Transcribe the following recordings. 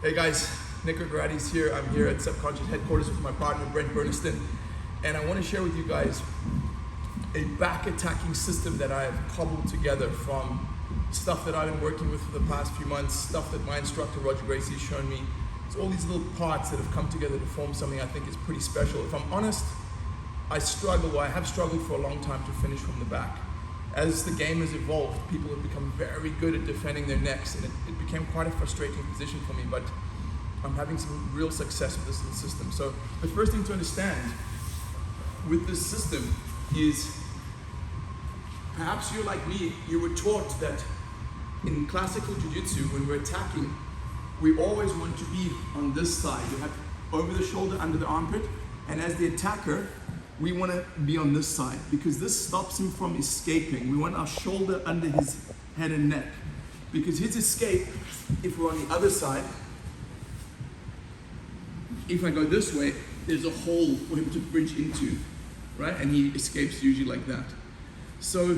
Hey guys, Nic Gregoriades here. I'm here at Subconscious Headquarters with my partner Brent Berniston, and I want to share with you guys a back attacking system that I have cobbled together from stuff that I've been working with for the past few months, stuff that my instructor Roger Gracie has shown me. It's all these little parts that have come together to form something I think is pretty special. If I'm honest, I have struggled for a long time to finish from the back. As the game has evolved, people have become very good at defending their necks, and it became quite a frustrating position for me, but I'm having some real success with this little system. So the first thing to understand with this system is, perhaps you're like me, you were taught that in classical Jiu-Jitsu, when we're attacking, we always want to be on this side. You have over the shoulder, under the armpit, and as the attacker, we want to be on this side because this stops him from escaping. We want our shoulder under his head and neck because his escape, if we're on the other side, if I go this way, there's a hole for him to bridge into, right? And he escapes usually like that. So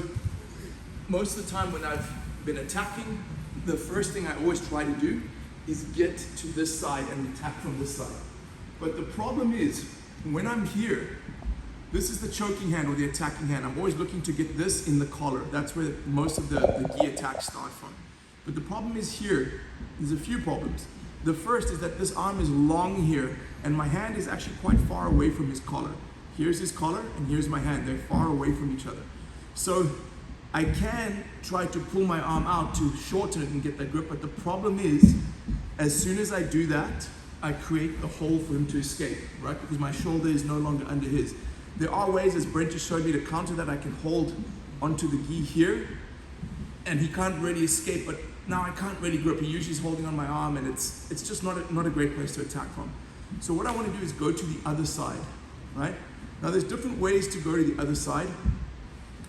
most of the time when I've been attacking, the first thing I always try to do is get to this side and attack from this side. But the problem is, when I'm here, this is the choking hand or the attacking hand. I'm always looking to get this in the collar. That's where most of the gi attacks start from. But the problem is here, there's a few problems. The first is that this arm is long here, and my hand is actually quite far away from his collar. Here's his collar, and here's my hand. They're far away from each other. So I can try to pull my arm out to shorten it and get that grip, but the problem is, as soon as I do that, I create the hole for him to escape, right? Because my shoulder is no longer under his. There are ways, as Brent just showed me, to counter that. I can hold onto the gi here, and he can't really escape, but now I can't really grip. He usually is holding on my arm, and it's just not a great place to attack from. So what I want to do is go to the other side, right? Now there's different ways to go to the other side.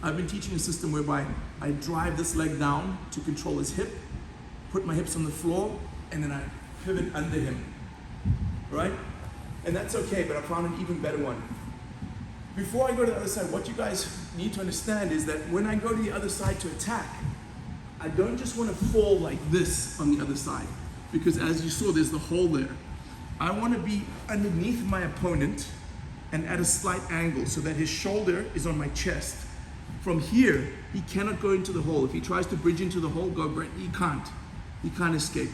I've been teaching a system whereby I drive this leg down to control his hip, put my hips on the floor, and then I pivot under him, right? And that's okay, but I found an even better one. Before I go to the other side, what you guys need to understand is that when I go to the other side to attack, I don't just want to fall like this on the other side, because as you saw, there's the hole there. I want to be underneath my opponent and at a slight angle so that his shoulder is on my chest. From here, he cannot go into the hole. If he tries to bridge into the hole, go Brent, he can't. He can't escape.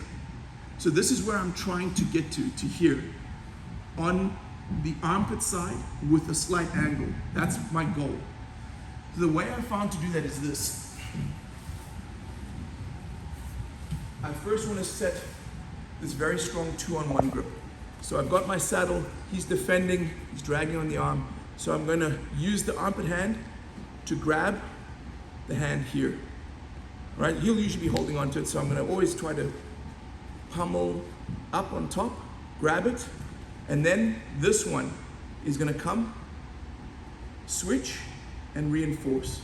So this is where I'm trying to get to here. On the armpit side with a slight angle. That's my goal. The way I found to do that is this. I first want to set this very strong 2-on-1 grip. So I've got my saddle, he's defending, he's dragging on the arm. So I'm going to use the armpit hand to grab the hand here. Right? He'll usually be holding onto it, so I'm going to always try to pummel up on top, grab it, and then this one is going to come, switch, and reinforce.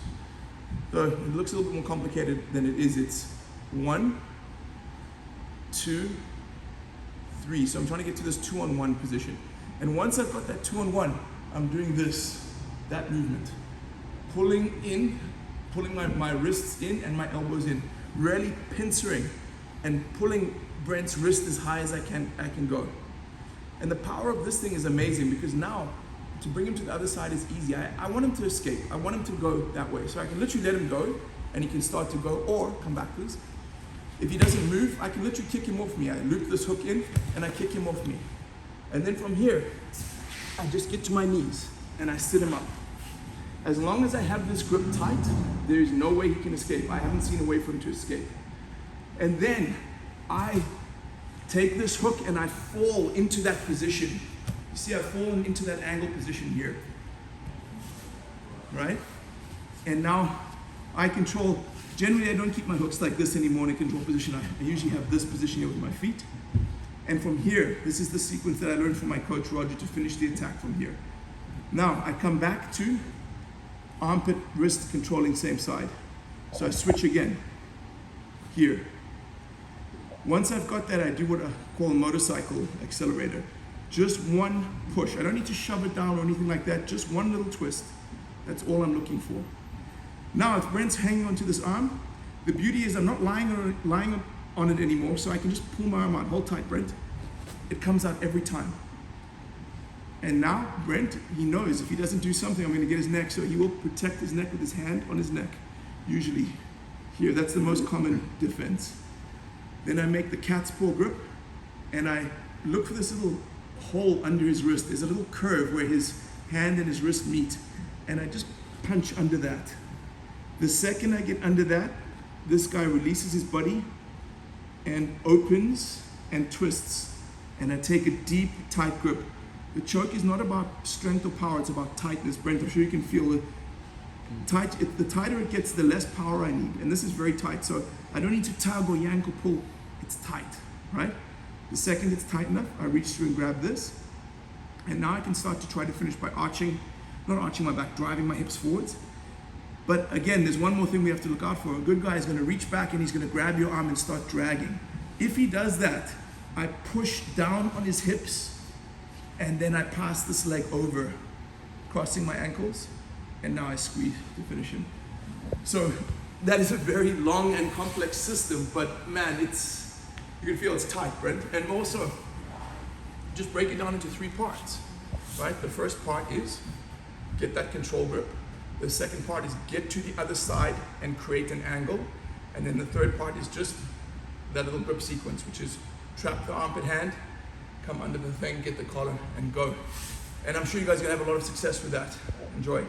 So it looks a little bit more complicated than it is. It's 1, 2, 3. So I'm trying to get to this 2-on-1 position. And once I've got that 2-on-1, I'm doing that movement. Pulling in, pulling my wrists in and my elbows in. Really pincering and pulling Brent's wrist as high as I can go. And the power of this thing is amazing because now to bring him to the other side is easy. I want him to escape. I want him to go that way. So I can literally let him go and he can start to go, or come back please. If he doesn't move, I can literally kick him off me. I loop this hook in and I kick him off me. And then from here, I just get to my knees and I sit him up. As long as I have this grip tight, there is no way he can escape. I haven't seen a way for him to escape. And then I take this hook and I fall into that position. You see, I've fallen into that angle position here, right? And now I control, generally I don't keep my hooks like this anymore in a control position. I usually have this position here with my feet. And from here, this is the sequence that I learned from my coach Roger to finish the attack from here. Now I come back to armpit, wrist controlling same side. So I switch again, here. Once I've got that, I do what I call a motorcycle accelerator. Just one push. I don't need to shove it down or anything like that. Just one little twist. That's all I'm looking for. Now, if Brent's hanging onto this arm, the beauty is I'm not lying on it anymore, so I can just pull my arm out. Hold tight, Brent. it comes out every time. And now Brent, he knows if he doesn't do something, I'm going to get his neck, so he will protect his neck with his hand on his neck, usually here. That's the most common defense. Then I make the cat's paw grip, and I look for this little hole under his wrist. There's a little curve where his hand and his wrist meet, and I just punch under that. The second I get under that, this guy releases his body and opens and twists, and I take a deep, tight grip. The choke is not about strength or power, it's about tightness. Brent, I'm sure you can feel it. The tighter it gets, the less power I need. And this is very tight, so I don't need to tug or yank or pull. It's tight, right? The second it's tight enough, I reach through and grab this. And now I can start to try to finish by not arching my back, driving my hips forwards. But again, there's one more thing we have to look out for. A good guy is going to reach back and he's going to grab your arm and start dragging. If he does that, I push down on his hips, and then I pass this leg over, crossing my ankles, and now I squeeze to finish him. So that is a very long and complex system, but man, you can feel it's tight, Brent. And also, just break it down into 3 parts, right? The first part is get that control grip. The second part is get to the other side and create an angle. And then the third part is just that little grip sequence, which is trap the armpit hand, come under the thing, get the collar, and go. And I'm sure you guys are gonna have a lot of success with that. Enjoy.